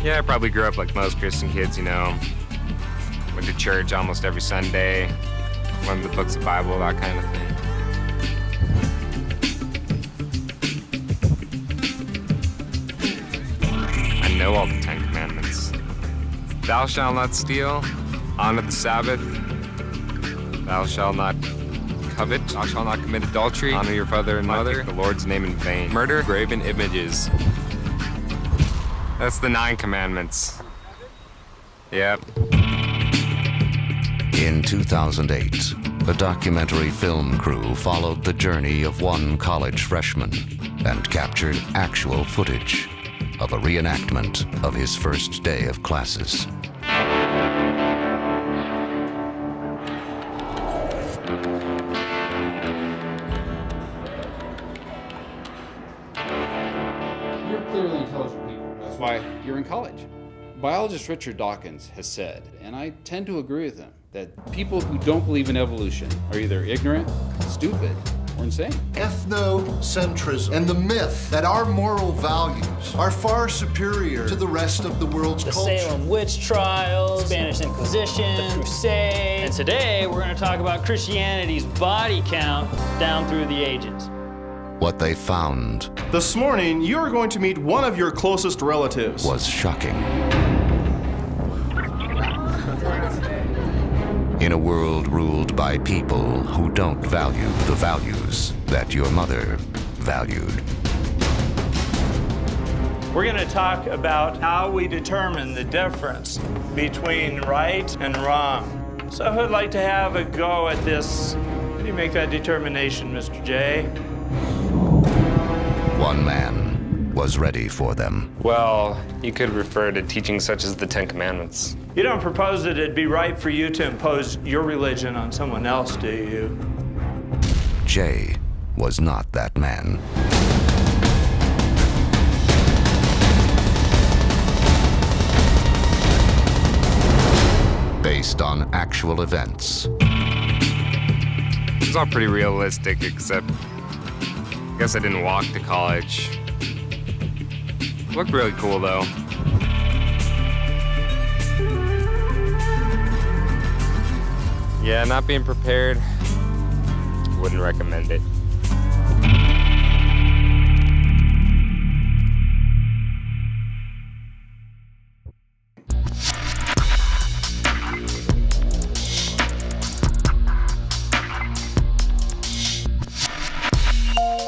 Yeah, I probably grew up like most Christian kids, you know. Went to church almost every Sunday, learned the books of the Bible, that kind of thing. I know all the 10 Commandments. Thou shalt not steal, honor the Sabbath, thou shalt not covet, thou shalt not commit adultery, honor your father and mother, the Lord's name in vain, murder, graven images. That's the 9 Commandments. Yep. In 2008, a documentary film crew followed the journey of one college freshman and captured actual footage of a reenactment of his first day of classes. You're clearly intelligent people. That's why you're in college. Biologist Richard Dawkins has said, and I tend to agree with him, that people who don't believe in evolution are either ignorant, stupid, or insane. Ethnocentrism and the myth that our moral values are far superior to the rest of the world's The culture. Salem witch trials, Spanish Inquisition, the Crusades. And today we're going to talk about Christianity's body count down through the ages. What they found This morning, you are going to meet one of your closest relatives. was shocking. In a world ruled by people who don't value the values that your mother valued. We're going to talk about how we determine the difference between right and wrong. So who'd like to have a go at this? How do you make that determination, Mr. J? One man was ready for them. Well, you could refer to teachings such as the 10 Commandments. You don't propose that it'd be right for you to impose your religion on someone else, do you? Jay was not that man. Based on actual events, It's all pretty realistic, except I guess I didn't walk to college. Looked really cool, though. Yeah, not being prepared, wouldn't recommend it.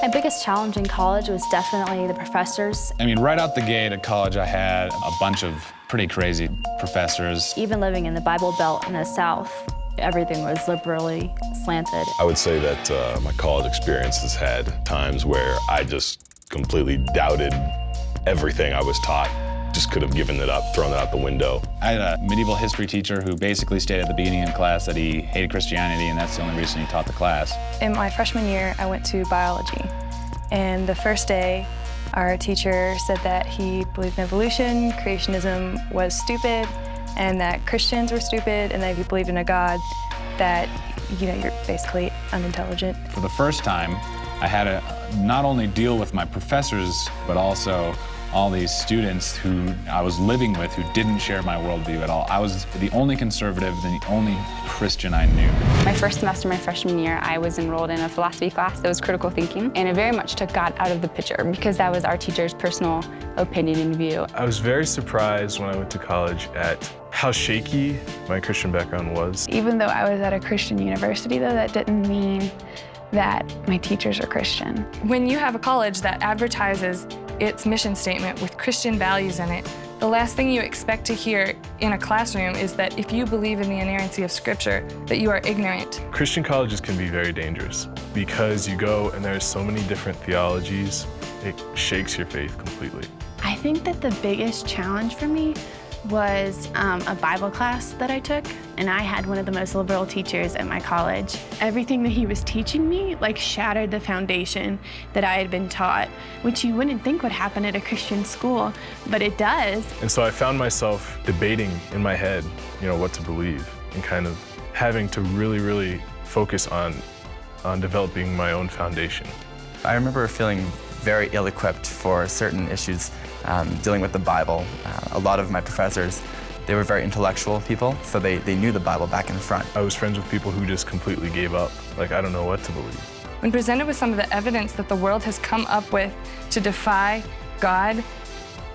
My biggest challenge in college was definitely the professors. I mean, right out the gate at college, I had a bunch of pretty crazy professors. Even living in the Bible Belt in the South, everything was liberally slanted. I would say that my college experience has had times where I just completely doubted everything I was taught. Just could have given it up, thrown it out the window. I had a medieval history teacher who basically stated at the beginning of class that he hated Christianity, and that's the only reason he taught the class. In my freshman year, I went to biology. And the first day, our teacher said that he believed in evolution, creationism was stupid, and that Christians were stupid, and that if you believed in a God, that, you know, you're basically unintelligent. For the first time, I had to not only deal with my professors, but also all these students who I was living with who didn't share my worldview at all. I was the only conservative and the only Christian I knew. My first semester, my freshman year, I was enrolled in a philosophy class that was critical thinking, and it very much took God out of the picture because that was our teacher's personal opinion and view. I was very surprised when I went to college at how shaky my Christian background was. Even though I was at a Christian university, though, that didn't mean that my teachers are Christian. When you have a college that advertises its mission statement with Christian values in it, the last thing you expect to hear in a classroom is that if you believe in the inerrancy of Scripture, that you are ignorant. Christian colleges can be very dangerous because you go and there's so many different theologies, it shakes your faith completely. I think that the biggest challenge for me was a Bible class that I took, and I had one of the most liberal teachers at my college. Everything that he was teaching me like shattered the foundation that I had been taught, which you wouldn't think would happen at a Christian school, but it does. And so I found myself debating in my head, you know, what to believe, and kind of having to really focus on developing my own foundation. I remember feeling very ill-equipped for certain issues dealing with the Bible. A lot of my professors, they were very intellectual people, so they knew the Bible back and front. I was friends with people who just completely gave up. Like, I don't know what to believe. When presented with some of the evidence that the world has come up with to defy God,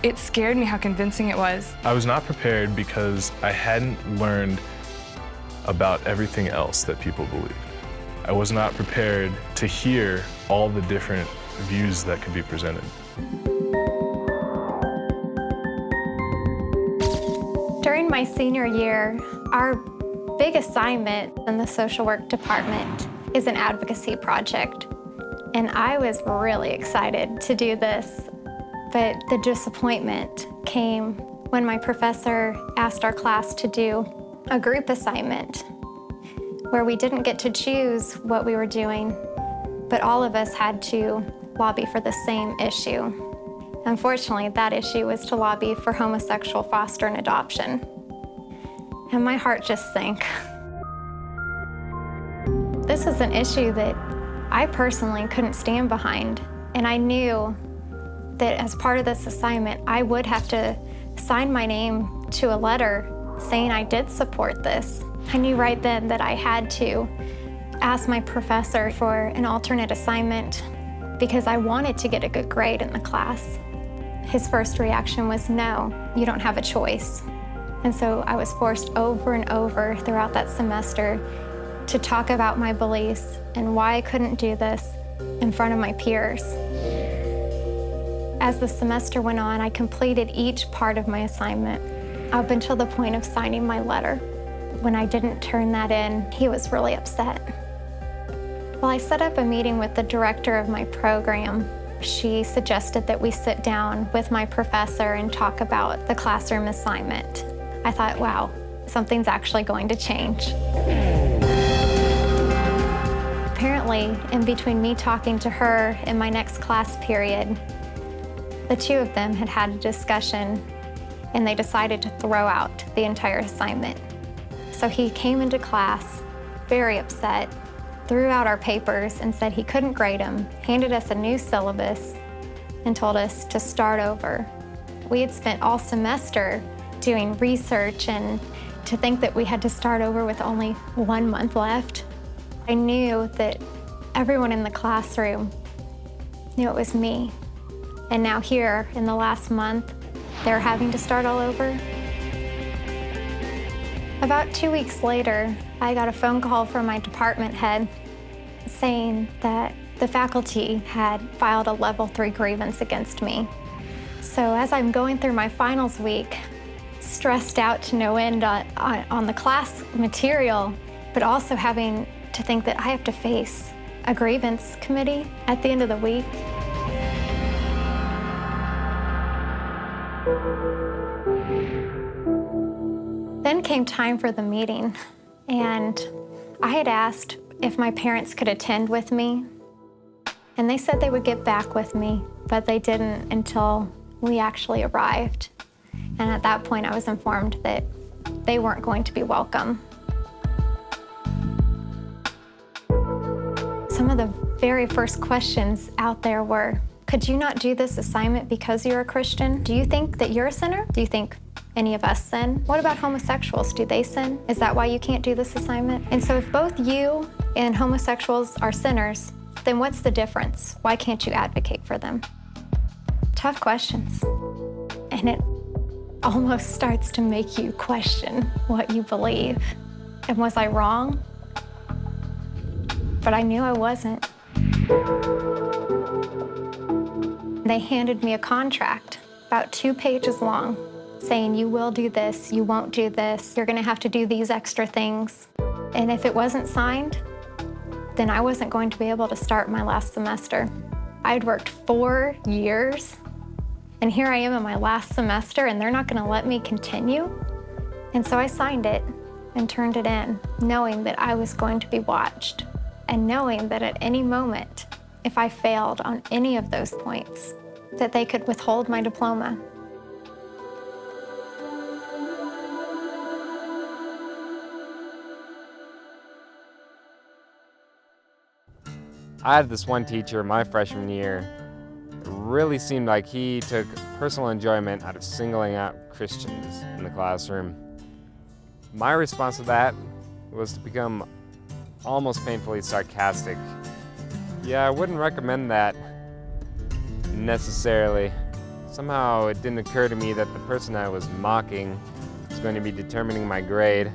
it scared me how convincing it was. I was not prepared because I hadn't learned about everything else that people believed. I was not prepared to hear all the different views that could be presented. During my senior year, our big assignment in the social work department is an advocacy project. And I was really excited to do this, but the disappointment came when my professor asked our class to do a group assignment where we didn't get to choose what we were doing, but all of us had to lobby for the same issue. Unfortunately, that issue was to lobby for homosexual foster and adoption. And my heart just sank. This was an issue that I personally couldn't stand behind, and I knew that as part of this assignment, I would have to sign my name to a letter saying I did support this. I knew right then that I had to ask my professor for an alternate assignment because I wanted to get a good grade in the class. His first reaction was, no, you don't have a choice. And so I was forced over and over throughout that semester to talk about my beliefs and why I couldn't do this in front of my peers. As the semester went on, I completed each part of my assignment up until the point of signing my letter. When I didn't turn that in, he was really upset. Well, I set up a meeting with the director of my program. She suggested that we sit down with my professor and talk about the classroom assignment. I thought, wow, something's actually going to change. Apparently, in between me talking to her and my next class period, the two of them had had a discussion and they decided to throw out the entire assignment. So he came into class very upset, threw out our papers and said he couldn't grade them, handed us a new syllabus, and told us to start over. We had spent all semester doing research, and to think that we had to start over with only 1 month left. I knew that everyone in the classroom knew it was me. And now here, in the last month, they're having to start all over. About 2 weeks later, I got a phone call from my department head saying that the faculty had filed a level 3 grievance against me. So as I'm going through my finals week, stressed out to no end on the class material, but also having to think that I have to face a grievance committee at the end of the week. Then came time for the meeting, and I had asked if my parents could attend with me, and they said they would get back with me, but they didn't until we actually arrived. And at that point, I was informed that they weren't going to be welcome. Some of the very first questions out there were, could you not do this assignment because you're a Christian? Do you think that you're a sinner? Do you think any of us sin? What about homosexuals? Do they sin? Is that why you can't do this assignment? And so if both you and homosexuals are sinners, then what's the difference? Why can't you advocate for them? Tough questions. And it almost starts to make you question what you believe. And was I wrong? But I knew I wasn't. They handed me a contract, about 2 pages long, saying you will do this, you won't do this, you're gonna have to do these extra things. And if it wasn't signed, then I wasn't going to be able to start my last semester. I'd worked 4 years, and here I am in my last semester, and they're not gonna let me continue. And so I signed it and turned it in, knowing that I was going to be watched, and knowing that at any moment, if I failed on any of those points, that they could withhold my diploma. I had this one teacher my freshman year really seemed like he took personal enjoyment out of singling out Christians in the classroom. My response to that was to become almost painfully sarcastic. Yeah, I wouldn't recommend that necessarily. Somehow it didn't occur to me that the person I was mocking was going to be determining my grade.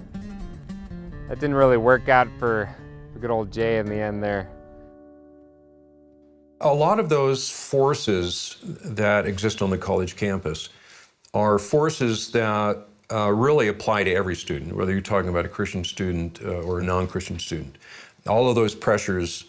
That didn't really work out for good old Jay in the end there. A lot of those forces that exist on the college campus are forces that really apply to every student, whether you're talking about a Christian student or a non-Christian student. All of those pressures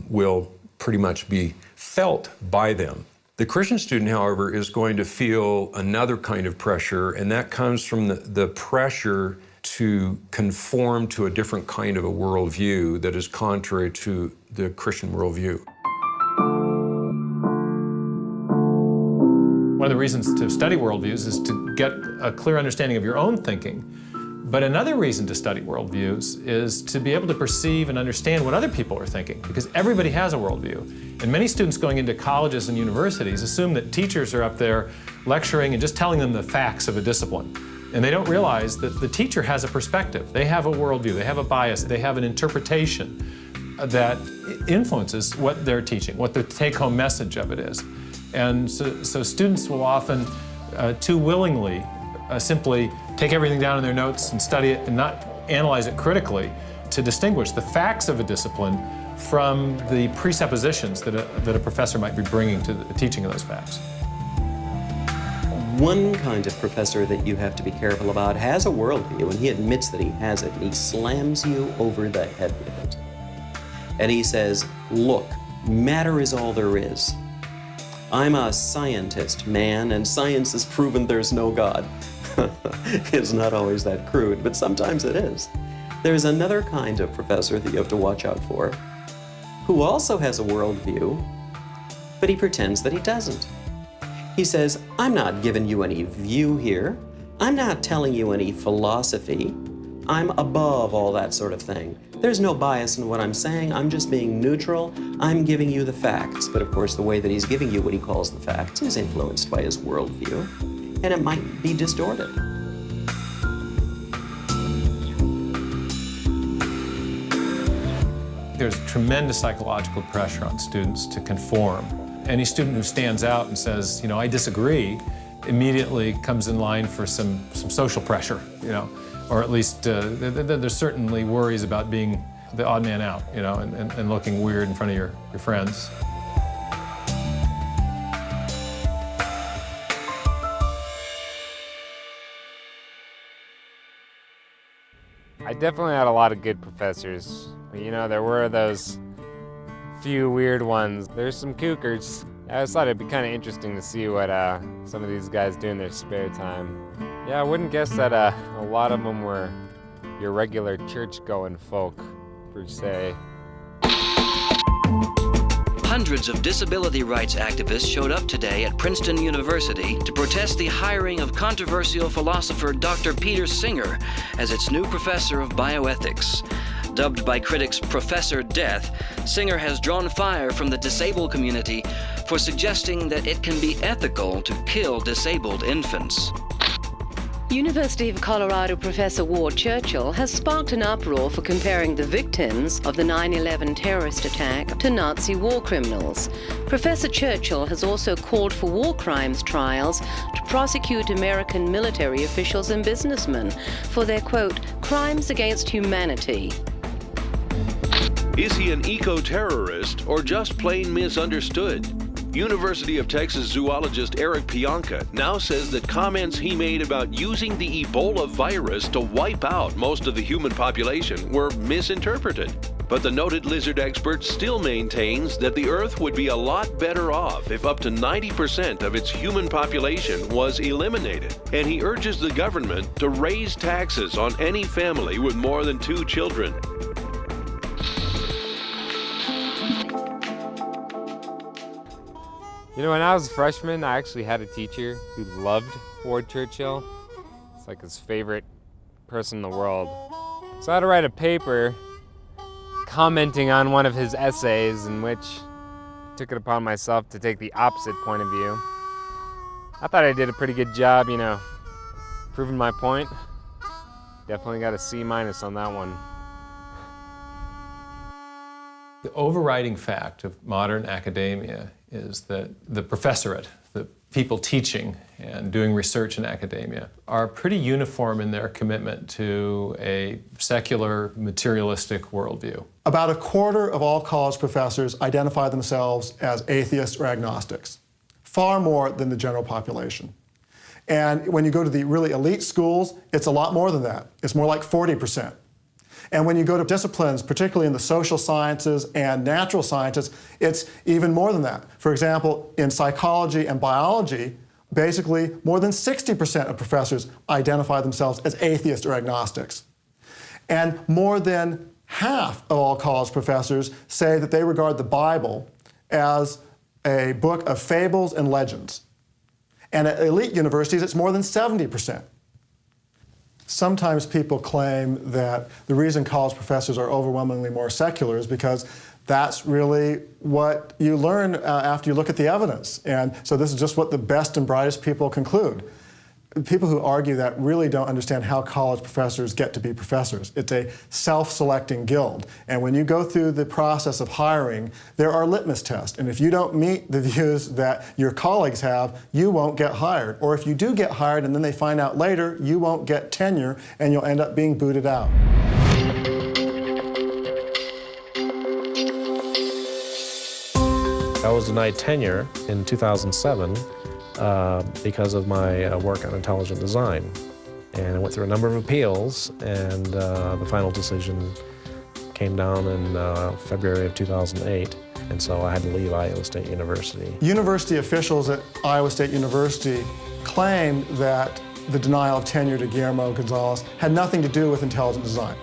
will pretty much be felt by them. The Christian student, however, is going to feel another kind of pressure, and that comes from the pressure to conform to a different kind of a worldview that is contrary to the Christian worldview. One of the reasons to study worldviews is to get a clear understanding of your own thinking. But another reason to study worldviews is to be able to perceive and understand what other people are thinking, because everybody has a worldview. And many students going into colleges and universities assume that teachers are up there lecturing and just telling them the facts of a discipline. And they don't realize that the teacher has a perspective. They have a worldview, they have a bias, they have an interpretation that influences what they're teaching, what the take-home message of it is. And so students will often too willingly simply take everything down in their notes and study it and not analyze it critically to distinguish the facts of a discipline from the presuppositions that a professor might be bringing to the teaching of those facts. One kind of professor that you have to be careful about has a worldview, and he admits that he has it, and he slams you over the head with it. And he says, look, matter is all there is. I'm a scientist, man, and science has proven there's no God. It's not always that crude, but sometimes it is. There's another kind of professor that you have to watch out for, who also has a worldview, but he pretends that he doesn't. He says, I'm not giving you any view here. I'm not telling you any philosophy. I'm above all that sort of thing. There's no bias in what I'm saying. I'm just being neutral. I'm giving you the facts. But of course, the way that he's giving you what he calls the facts is influenced by his worldview, and it might be distorted. There's tremendous psychological pressure on students to conform. Any student who stands out and says, I disagree, immediately comes in line for some social pressure, or at least there's certainly worries about being the odd man out, and looking weird in front of your friends. I definitely had a lot of good professors. There were those few weird ones. There's some kookers. I just thought it'd be kind of interesting to see what some of these guys do in their spare time. Yeah, I wouldn't guess that a lot of them were your regular church-going folk, per se. Hundreds of disability rights activists showed up today at Princeton University to protest the hiring of controversial philosopher Dr. Peter Singer as its new professor of bioethics. Dubbed by critics Professor Death, Singer has drawn fire from the disabled community for suggesting that it can be ethical to kill disabled infants. University of Colorado Professor Ward Churchill has sparked an uproar for comparing the victims of the 9/11 terrorist attack to Nazi war criminals. Professor Churchill has also called for war crimes trials to prosecute American military officials and businessmen for their, quote, crimes against humanity. Is he an eco-terrorist or just plain misunderstood? University of Texas zoologist Eric Pianka now says that comments he made about using the Ebola virus to wipe out most of the human population were misinterpreted. But the noted lizard expert still maintains that the Earth would be a lot better off if up to 90% of its human population was eliminated. And he urges the government to raise taxes on any family with more than 2 children. When I was a freshman, I actually had a teacher who loved Ward Churchill. It's like his favorite person in the world. So I had to write a paper commenting on one of his essays in which took it upon myself to take the opposite point of view. I thought I did a pretty good job, you know, proving my point. Definitely got a C- on that one. The overriding fact of modern academia is that the professorate, the people teaching and doing research in academia, are pretty uniform in their commitment to a secular, materialistic worldview. About a quarter of all college professors identify themselves as atheists or agnostics, far more than the general population. And when you go to the really elite schools, it's a lot more than that. It's more like 40%. And when you go to disciplines, particularly in the social sciences and natural sciences, it's even more than that. For example, in psychology and biology, basically more than 60% of professors identify themselves as atheists or agnostics. And more than half of all college professors say that they regard the Bible as a book of fables and legends. And at elite universities, it's more than 70%. Sometimes people claim that the reason college professors are overwhelmingly more secular is because that's really what you learn after you look at the evidence. And so this is just what the best and brightest people conclude. People who argue that really don't understand how college professors get to be professors. It's a self-selecting guild. And when you go through the process of hiring, there are litmus tests. And if you don't meet the views that your colleagues have, you won't get hired. Or if you do get hired and then they find out later, you won't get tenure and you'll end up being booted out. I was denied tenure in 2007 because of my work on intelligent design. And I went through a number of appeals, and the final decision came down in February of 2008, and so I had to leave Iowa State University. University officials at Iowa State University claimed that the denial of tenure to Guillermo Gonzalez had nothing to do with intelligent design.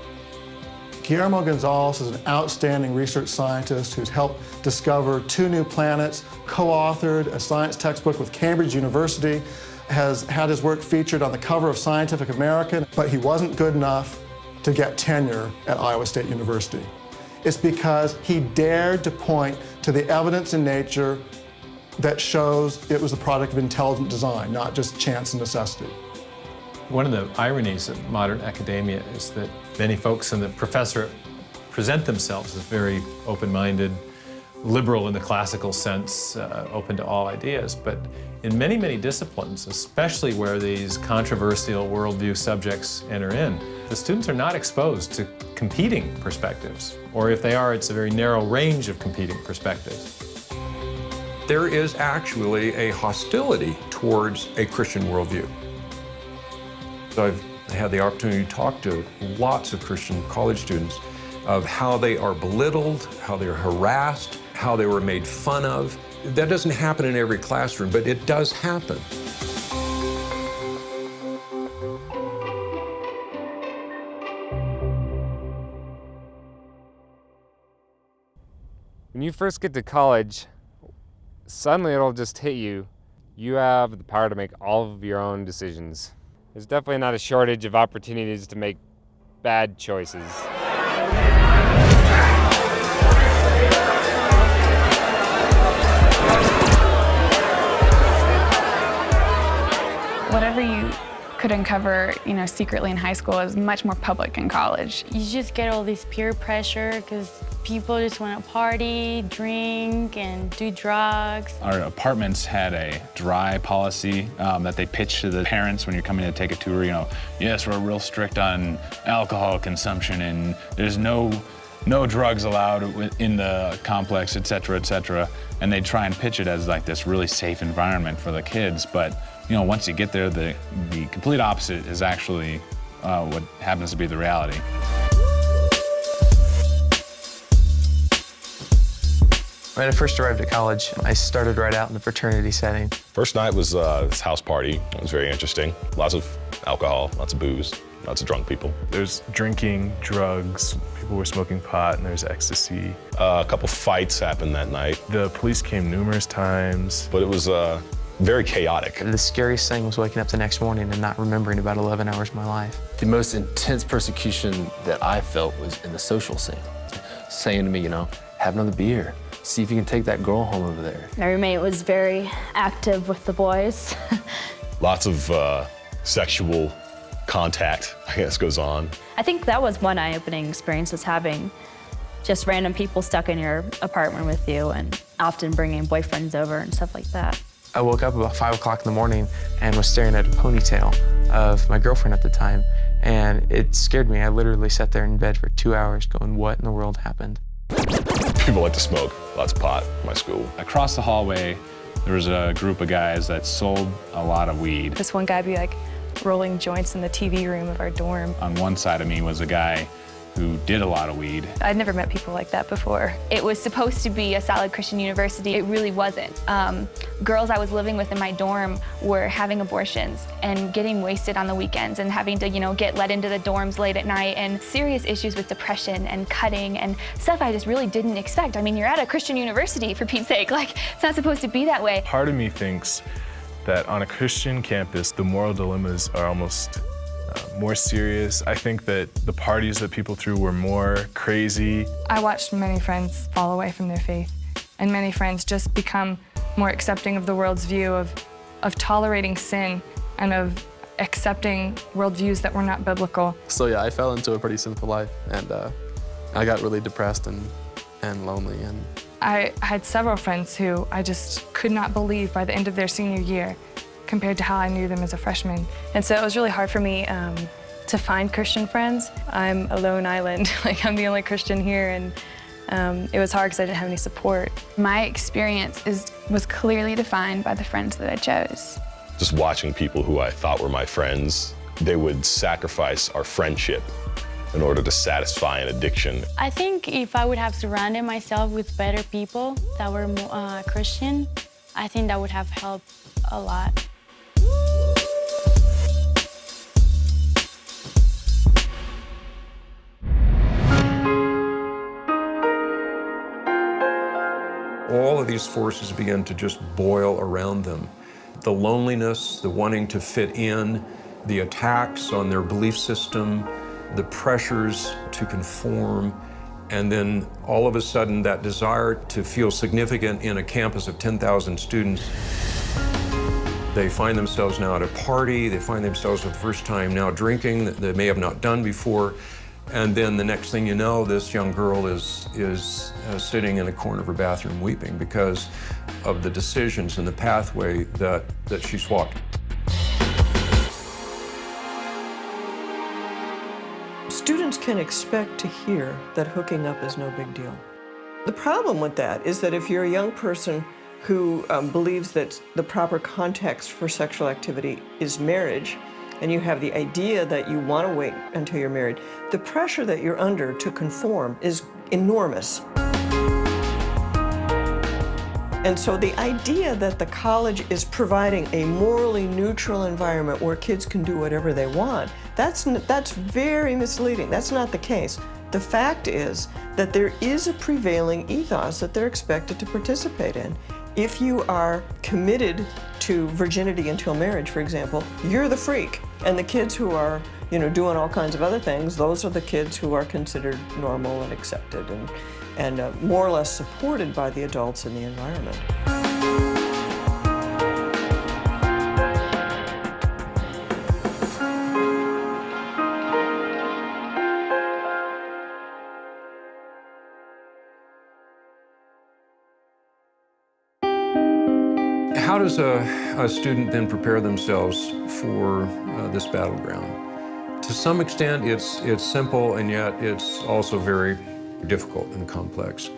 Guillermo Gonzalez is an outstanding research scientist who's helped discover 2 new planets, co-authored a science textbook with Cambridge University, has had his work featured on the cover of Scientific American, but he wasn't good enough to get tenure at Iowa State University. It's because he dared to point to the evidence in nature that shows it was the product of intelligent design, not just chance and necessity. One of the ironies of modern academia is that many folks in the professorate present themselves as very open-minded, liberal in the classical sense, open to all ideas. But in many, many disciplines, especially where these controversial worldview subjects enter in, the students are not exposed to competing perspectives. Or if they are, it's a very narrow range of competing perspectives. There is actually a hostility towards a Christian worldview. I've had the opportunity to talk to lots of Christian college students of how they are belittled, how they're harassed, how they were made fun of. That doesn't happen in every classroom, but it does happen. When you first get to college, suddenly it'll just hit you. You have the power to make all of your own decisions. There's definitely not a shortage of opportunities to make bad choices. Whatever you could uncover, secretly in high school is much more public in college. You just get all this peer pressure because people just want to party, drink, and do drugs. Our apartments had a dry policy that they pitched to the parents when you're coming to take a tour. Yes, we're real strict on alcohol consumption, and there's no drugs allowed in the complex, et cetera, and they try and pitch it as like this really safe environment for the kids. But once you get there, the complete opposite is actually what happens to be the reality. When I first arrived at college, I started right out in the fraternity setting. First night was this house party. It was very interesting. Lots of alcohol, lots of booze, lots of drunk people. There's drinking, drugs, people were smoking pot, and there's ecstasy. A couple fights happened that night. The police came numerous times. But it was very chaotic. And the scariest thing was waking up the next morning and not remembering about 11 hours of my life. The most intense persecution that I felt was in the social scene. Saying to me, have another beer, See if you can take that girl home over there. My roommate was very active with the boys. Lots of sexual contact, I guess, goes on. I think that was one eye-opening experience, was having just random people stuck in your apartment with you and often bringing boyfriends over and stuff like that. I woke up about 5 o'clock in the morning and was staring at a ponytail of my girlfriend at the time, and it scared me. I literally sat there in bed for 2 hours going, what in the world happened? People like to smoke, lots of pot in my school. Across the hallway, there was a group of guys that sold a lot of weed. This one guy would be like rolling joints in the TV room of our dorm. On one side of me was a guy who did a lot of weed. I'd never met people like that before. It was supposed to be a solid Christian university. It really wasn't. Girls I was living with in my dorm were having abortions and getting wasted on the weekends and having to, get let into the dorms late at night, and serious issues with depression and cutting and stuff I just really didn't expect. I mean, you're at a Christian university, for Pete's sake. Like, it's not supposed to be that way. Part of me thinks that on a Christian campus, the moral dilemmas are almost more serious. I think that the parties that people threw were more crazy. I watched many friends fall away from their faith, and many friends just become more accepting of the world's view of tolerating sin and of accepting worldviews that were not biblical. So yeah, I fell into a pretty sinful life, and I got really depressed and lonely. And I had several friends who I just could not believe by the end of their senior year compared to how I knew them as a freshman. And so it was really hard for me to find Christian friends. I'm a lone island, like I'm the only Christian here, and it was hard because I didn't have any support. My experience was clearly defined by the friends that I chose. Just watching people who I thought were my friends, they would sacrifice our friendship in order to satisfy an addiction. I think if I would have surrounded myself with better people that were more, Christian, I think that would have helped a lot. All of these forces begin to just boil around them. The loneliness, the wanting to fit in, the attacks on their belief system, the pressures to conform, and then all of a sudden that desire to feel significant in a campus of 10,000 students. They find themselves now at a party, they find themselves for the first time now drinking that they may have not done before, and then the next thing you know, this young girl is sitting in a corner of her bathroom weeping because of the decisions and the pathway that she's walked. Students can expect to hear that hooking up is no big deal. The problem with that is that if you're a young person who believes that the proper context for sexual activity is marriage, and you have the idea that you want to wait until you're married, the pressure that you're under to conform is enormous. And so the idea that the college is providing a morally neutral environment where kids can do whatever they want, that's very misleading. That's not the case. The fact is that there is a prevailing ethos that they're expected to participate in. If you are committed to virginity until marriage, for example, you're the freak. And the kids who are, doing all kinds of other things, those are the kids who are considered normal and accepted and more or less supported by the adults in the environment. How does a student then prepare themselves for this battleground? To some extent, it's simple, and yet it's also very difficult and complex.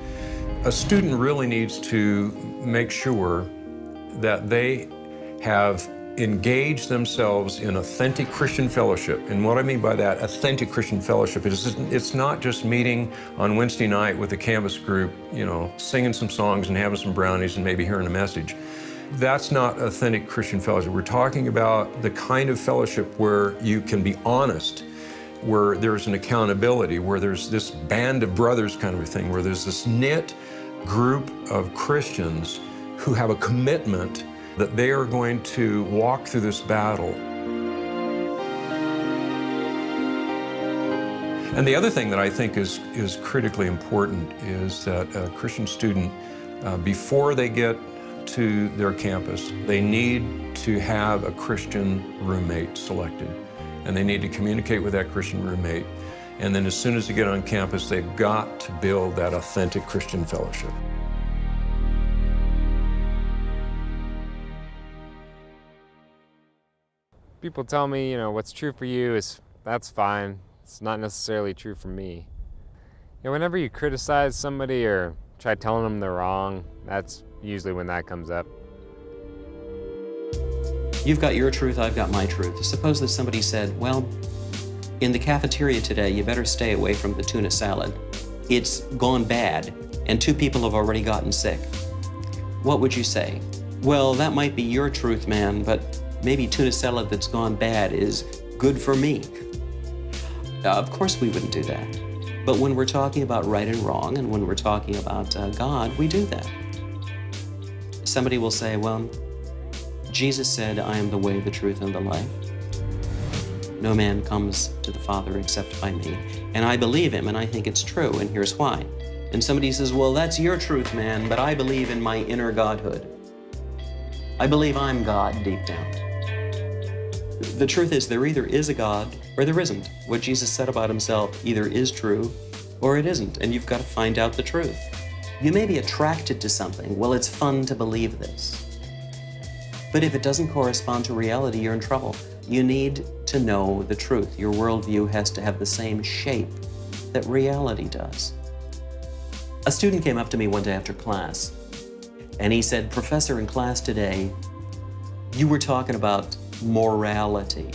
A student really needs to make sure that they have engaged themselves in authentic Christian fellowship. And what I mean by that, authentic Christian fellowship, it's not just meeting on Wednesday night with a campus group, singing some songs and having some brownies and maybe hearing a message. That's not authentic Christian fellowship. We're talking about the kind of fellowship where you can be honest, where there's an accountability, where there's this band of brothers kind of a thing, where there's this knit group of Christians who have a commitment that they are going to walk through this battle. And the other thing that I think is critically important is that a Christian student before they get to their campus, they need to have a Christian roommate selected. And they need to communicate with that Christian roommate. And then as soon as they get on campus, they've got to build that authentic Christian fellowship. People tell me, what's true for you that's fine. It's not necessarily true for me. Whenever you criticize somebody or try telling them they're wrong, that's usually when that comes up. You've got your truth, I've got my truth. Suppose that somebody said, well, in the cafeteria today, you better stay away from the tuna salad. It's gone bad, and 2 people have already gotten sick. What would you say? Well, that might be your truth, man, but maybe tuna salad that's gone bad is good for me. Of course we wouldn't do that. But when we're talking about right and wrong, and when we're talking about God, we do that. Somebody will say, well, Jesus said, I am the way, the truth, and the life. No man comes to the Father except by me. And I believe him, and I think it's true, and here's why. And somebody says, well, that's your truth, man, but I believe in my inner godhood. I believe I'm God deep down. The truth is, there either is a God or there isn't. What Jesus said about himself either is true or it isn't, and you've got to find out the truth. You may be attracted to something. Well, it's fun to believe this. But if it doesn't correspond to reality, you're in trouble. You need to know the truth. Your worldview has to have the same shape that reality does. A student came up to me one day after class, and he said, Professor, in class today, you were talking about morality.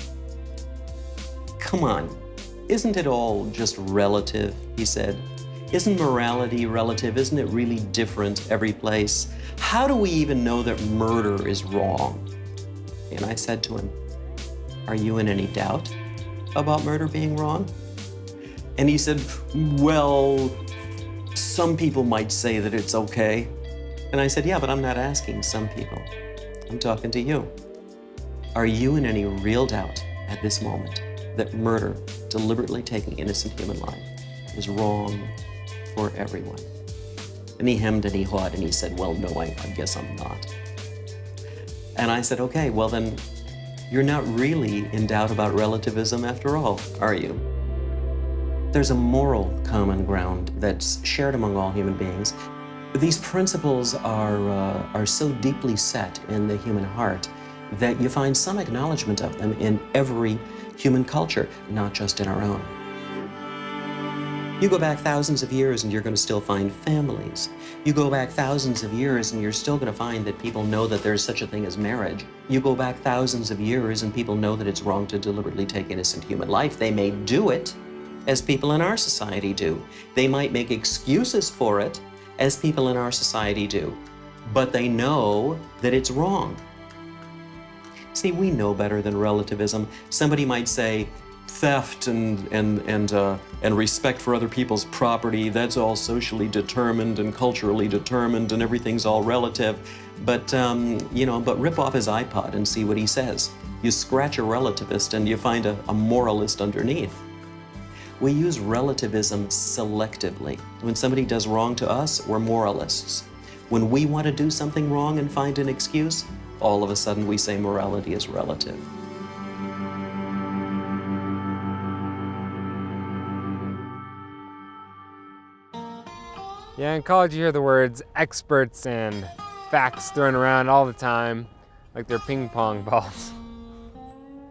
Come on, isn't it all just relative, he said. Isn't morality relative? Isn't it really different every place? How do we even know that murder is wrong? And I said to him, are you in any doubt about murder being wrong? And he said, well, some people might say that it's okay. And I said, yeah, but I'm not asking some people. I'm talking to you. Are you in any real doubt at this moment that murder, deliberately taking innocent human life, is wrong for everyone? And he hemmed and he hawed and he said, well, no, I guess I'm not. And I said, okay, well then, you're not really in doubt about relativism after all, are you? There's a moral common ground that's shared among all human beings. These principles are so deeply set in the human heart that you find some acknowledgement of them in every human culture, not just in our own. You go back thousands of years and you're going to still find families. You go back thousands of years and you're still going to find that people know that there's such a thing as marriage. You go back thousands of years and people know that it's wrong to deliberately take innocent human life. They may do it, as people in our society do. They might make excuses for it, as people in our society do, but they know that it's wrong. See, we know better than relativism. Somebody might say, theft and respect for other people's property, that's all socially determined and culturally determined and everything's all relative. But, but rip off his iPod and see what he says. You scratch a relativist and you find a moralist underneath. We use relativism selectively. When somebody does wrong to us, we're moralists. When we want to do something wrong and find an excuse, all of a sudden we say morality is relative. Yeah, in college you hear the words experts and facts thrown around all the time, like they're ping pong balls.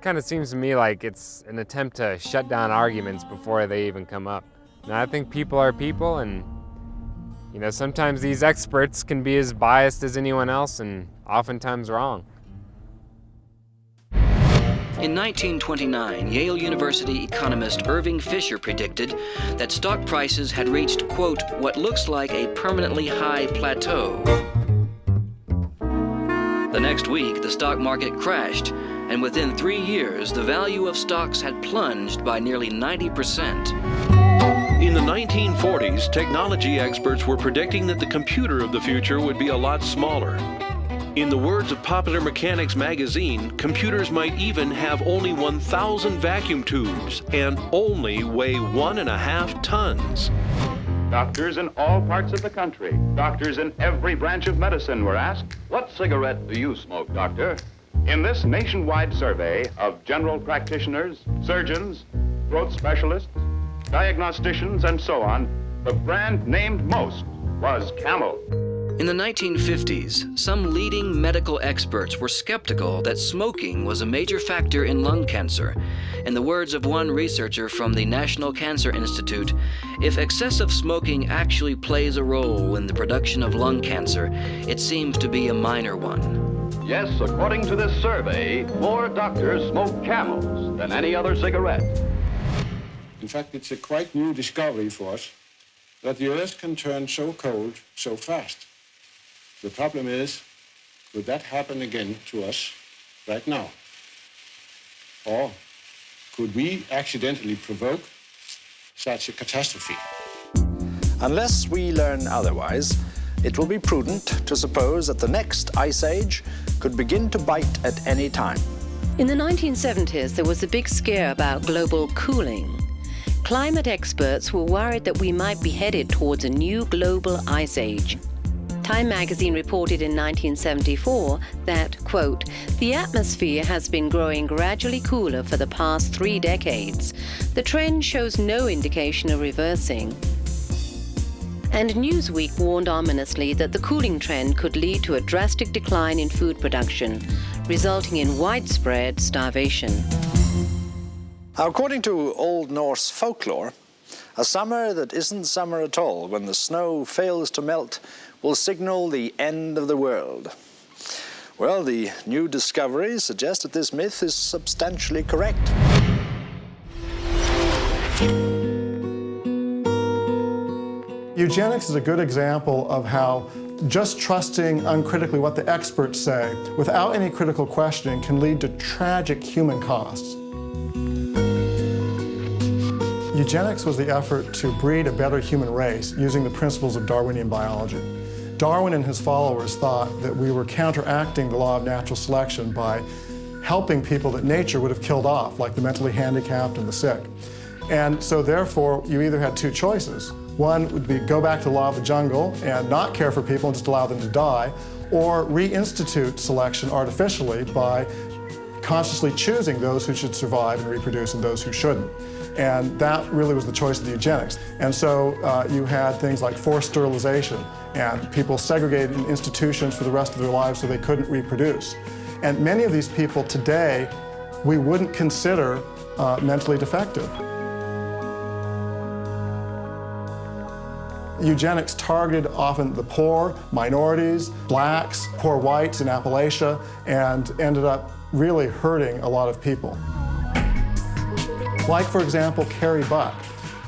Kind of seems to me like it's an attempt to shut down arguments before they even come up. And I think people are people, and sometimes these experts can be as biased as anyone else and oftentimes wrong. In 1929, Yale University economist Irving Fisher predicted that stock prices had reached, quote, what looks like a permanently high plateau. The next week, the stock market crashed, and within 3 years, the value of stocks had plunged by nearly 90%. In the 1940s, technology experts were predicting that the computer of the future would be a lot smaller. In the words of Popular Mechanics magazine, computers might even have only 1,000 vacuum tubes and only weigh 1.5 tons. Doctors in all parts of the country, doctors in every branch of medicine were asked, "What cigarette do you smoke, doctor?" In this nationwide survey of general practitioners, surgeons, throat specialists, diagnosticians, and so on, the brand named most was Camel. In the 1950s, some leading medical experts were skeptical that smoking was a major factor in lung cancer. In the words of one researcher from the National Cancer Institute, if excessive smoking actually plays a role in the production of lung cancer, it seems to be a minor one. Yes, according to this survey, more doctors smoke Camels than any other cigarette. In fact, it's a quite new discovery for us that the Earth can turn so cold so fast. The problem is, could that happen again to us right now? Or could we accidentally provoke such a catastrophe? Unless we learn otherwise, it will be prudent to suppose that the next ice age could begin to bite at any time. In the 1970s, there was a big scare about global cooling. Climate experts were worried that we might be headed towards a new global ice age. Time magazine reported in 1974 that, quote, "The atmosphere has been growing gradually cooler for the past 3 decades. The trend shows no indication of reversing." And Newsweek warned ominously that the cooling trend could lead to a drastic decline in food production, resulting in widespread starvation. According to Old Norse folklore, a summer that isn't summer at all, when the snow fails to melt, will signal the end of the world. Well, the new discoveries suggest that this myth is substantially correct. Eugenics is a good example of how just trusting uncritically what the experts say without any critical questioning can lead to tragic human costs. Eugenics was the effort to breed a better human race using the principles of Darwinian biology. Darwin and his followers thought that we were counteracting the law of natural selection by helping people that nature would have killed off, like the mentally handicapped and the sick. And so therefore, you either had two choices. One would be go back to the law of the jungle and not care for people and just allow them to die, or reinstitute selection artificially by consciously choosing those who should survive and reproduce and those who shouldn't. And that really was the choice of the eugenics. And so you had things like forced sterilization and people segregated in institutions for the rest of their lives so they couldn't reproduce. And many of these people today we wouldn't consider mentally defective. Eugenics targeted often the poor, minorities, blacks, poor whites in Appalachia, and ended up really hurting a lot of people. Like, for example, Carrie Buck,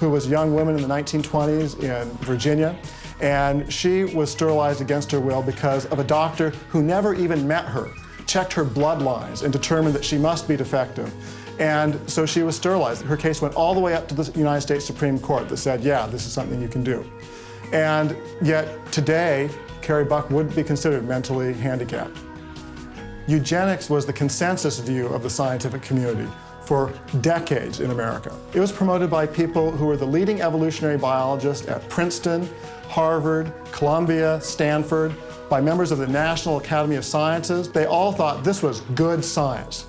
who was a young woman in the 1920s in Virginia, and she was sterilized against her will because of a doctor who never even met her, checked her bloodlines, and determined that she must be defective. And so she was sterilized. Her case went all the way up to the United States Supreme Court that said, yeah, this is something you can do. And yet today, Carrie Buck wouldn't be considered mentally handicapped. Eugenics was the consensus view of the scientific community for decades in America. It was promoted by people who were the leading evolutionary biologists at Princeton, Harvard, Columbia, Stanford, by members of the National Academy of Sciences. They all thought this was good science.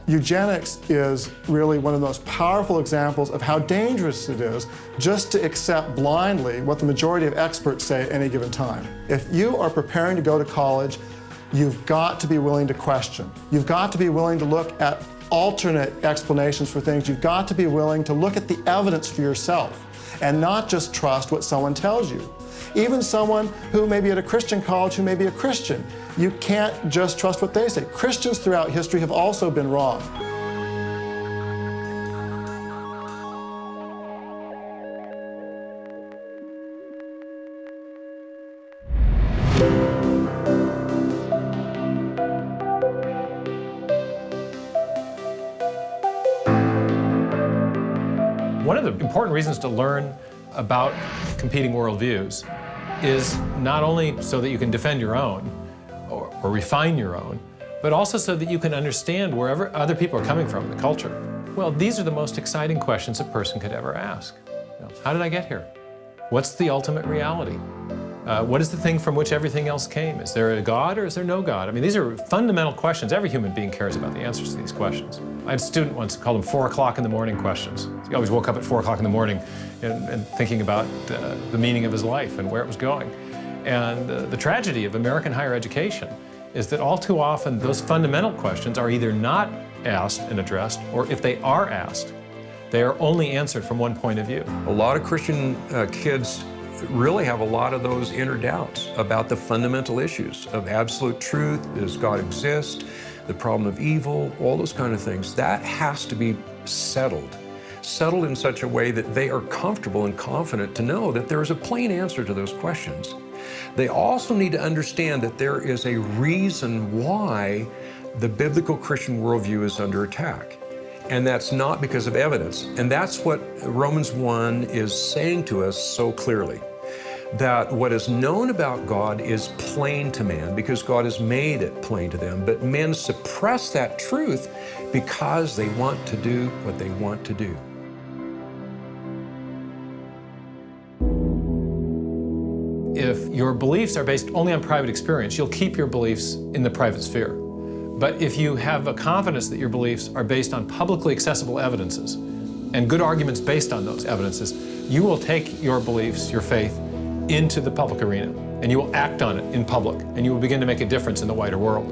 Eugenics is really one of the most powerful examples of how dangerous it is just to accept blindly what the majority of experts say at any given time. If you are preparing to go to college, you've got to be willing to question. You've got to be willing to look at alternate explanations for things. You've got to be willing to look at the evidence for yourself and not just trust what someone tells you. Even someone who may be at a Christian college who may be a Christian, you can't just trust what they say. Christians throughout history have also been wrong. One of the important reasons to learn about competing worldviews is not only so that you can defend your own or refine your own, but also so that you can understand wherever other people are coming from in the culture. Well, these are the most exciting questions a person could ever ask. How did I get here? What's the ultimate reality? What is the thing from which everything else came? Is there a God or is there no God? I mean, these are fundamental questions. Every human being cares about the answers to these questions. I had a student once called them 4 o'clock in the morning questions. He always woke up at 4 o'clock in the morning and thinking about the meaning of his life and where it was going. And the tragedy of American higher education is that all too often those fundamental questions are either not asked and addressed, or if they are asked, they are only answered from one point of view. A lot of Christian kids really have a lot of those inner doubts about the fundamental issues of absolute truth, does God exist, the problem of evil, all those kind of things. That has to be settled in such a way that they are comfortable and confident to know that there is a plain answer to those questions. They also need to understand that there is a reason why the biblical Christian worldview is under attack. And that's not because of evidence. And that's what Romans 1 is saying to us so clearly. That what is known about God is plain to man because God has made it plain to them. But men suppress that truth because they want to do what they want to do. If your beliefs are based only on private experience, you'll keep your beliefs in the private sphere. But if you have a confidence that your beliefs are based on publicly accessible evidences and good arguments based on those evidences, you will take your beliefs, your faith, into the public arena, and you will act on it in public, and you will begin to make a difference in the wider world.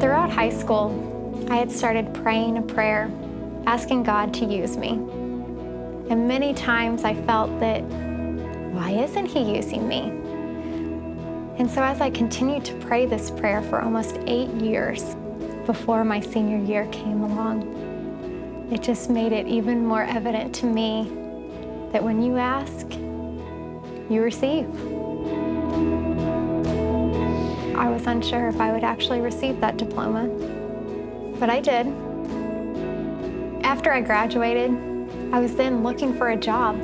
Throughout high school, I had started praying a prayer, asking God to use me. And many times I felt that, why isn't He using me? And so as I continued to pray this prayer for almost 8 years before my senior year came along, it just made it even more evident to me that when you ask, you receive. I was unsure if I would actually receive that diploma, but I did. After I graduated, I was then looking for a job,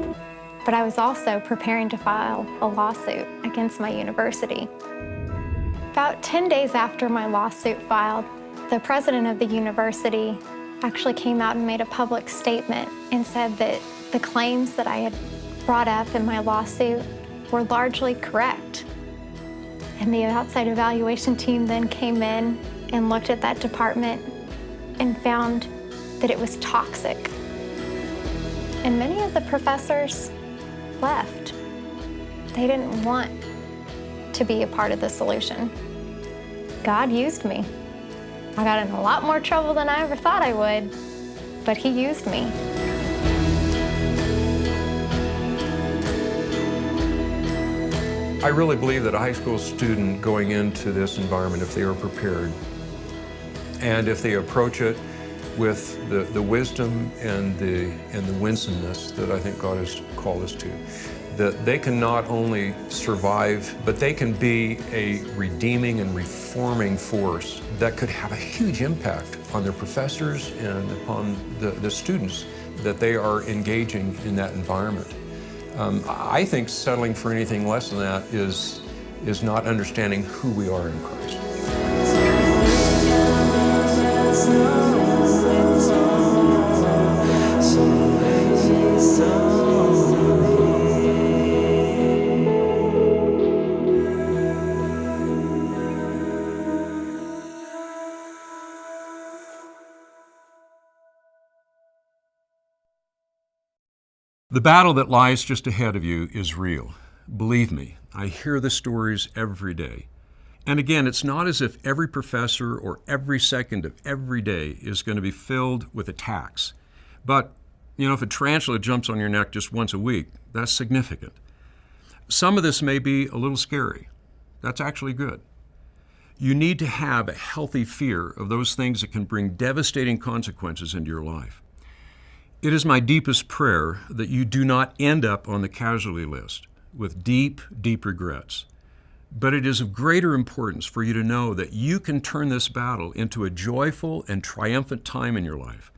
but I was also preparing to file a lawsuit against my university. About 10 days after my lawsuit filed, the president of the university actually came out and made a public statement and said that the claims that I had brought up in my lawsuit were largely correct. And the outside evaluation team then came in and looked at that department and found that it was toxic. And many of the professors left. They didn't want to be a part of the solution. God used me. I got in a lot more trouble than I ever thought I would, but He used me. I really believe that a high school student going into this environment, if they are prepared, and if they approach it with the wisdom and the winsomeness that I think God has called us to, that they can not only survive, but they can be a redeeming and reforming force that could have a huge impact on their professors and upon the students that they are engaging in that environment. I think settling for anything less than that is not understanding who we are in Christ. The battle that lies just ahead of you is real. Believe me, I hear the stories every day. And again, it's not as if every professor or every second of every day is going to be filled with attacks. But, if a tarantula jumps on your neck just once a week, that's significant. Some of this may be a little scary. That's actually good. You need to have a healthy fear of those things that can bring devastating consequences into your life. It is my deepest prayer that you do not end up on the casualty list with deep, deep regrets. But it is of greater importance for you to know that you can turn this battle into a joyful and triumphant time in your life.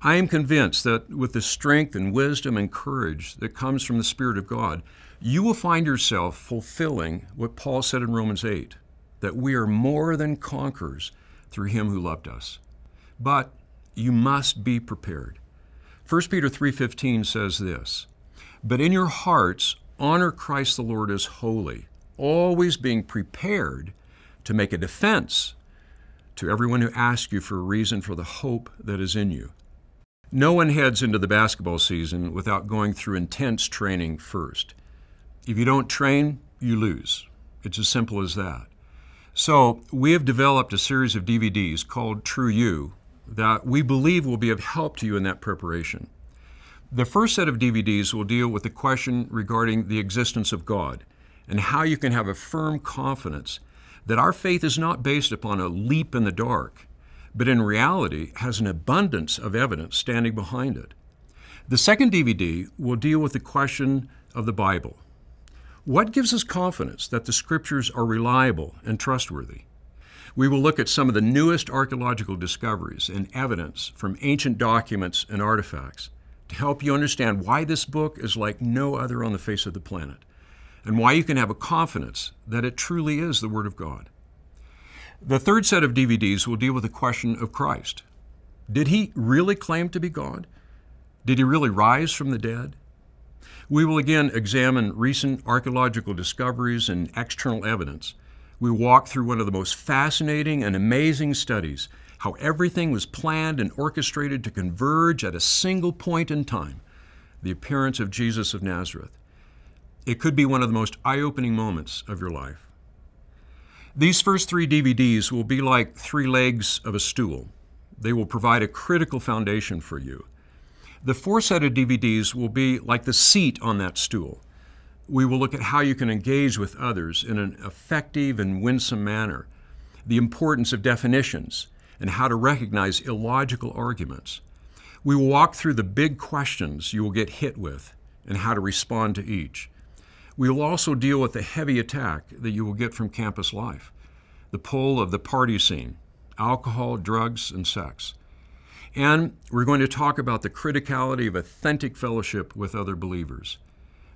I am convinced that with the strength and wisdom and courage that comes from the Spirit of God, you will find yourself fulfilling what Paul said in Romans 8, that we are more than conquerors through Him who loved us. But you must be prepared. 1 Peter 3:15 says this, But in your hearts, honor Christ the Lord as holy, always being prepared to make a defense to everyone who asks you for a reason for the hope that is in you. No one heads into the basketball season without going through intense training first. If you don't train, you lose. It's as simple as that. So we have developed a series of DVDs called True You that we believe will be of help to you in that preparation. The first set of DVDs will deal with the question regarding the existence of God and how you can have a firm confidence that our faith is not based upon a leap in the dark, but in reality has an abundance of evidence standing behind it. The second DVD will deal with the question of the Bible. What gives us confidence that the Scriptures are reliable and trustworthy? We will look at some of the newest archaeological discoveries and evidence from ancient documents and artifacts to help you understand why this book is like no other on the face of the planet, and why you can have a confidence that it truly is the Word of God. The third set of DVDs will deal with the question of Christ. Did he really claim to be God? Did he really rise from the dead? We will again examine recent archaeological discoveries and external evidence. We walk through one of the most fascinating and amazing studies, how everything was planned and orchestrated to converge at a single point in time, the appearance of Jesus of Nazareth. It could be one of the most eye-opening moments of your life. These first three DVDs will be like three legs of a stool. They will provide a critical foundation for you. The fourth set of DVDs will be like the seat on that stool. We will look at how you can engage with others in an effective and winsome manner, the importance of definitions, and how to recognize illogical arguments. We will walk through the big questions you will get hit with and how to respond to each. We will also deal with the heavy attack that you will get from campus life, the pull of the party scene, alcohol, drugs, and sex. And we're going to talk about the criticality of authentic fellowship with other believers,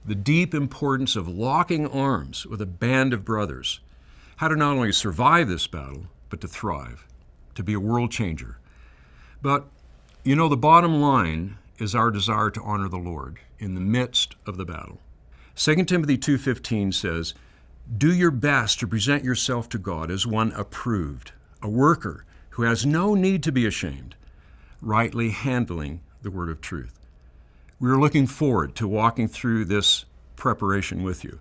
the deep importance of locking arms with a band of brothers, how to not only survive this battle, but to thrive, to be a world changer. But, you know, the bottom line is our desire to honor the Lord in the midst of the battle. 2 Timothy 2:15 says, "Do your best to present yourself to God as one approved, a worker who has no need to be ashamed, rightly handling the word of truth." We are looking forward to walking through this preparation with you.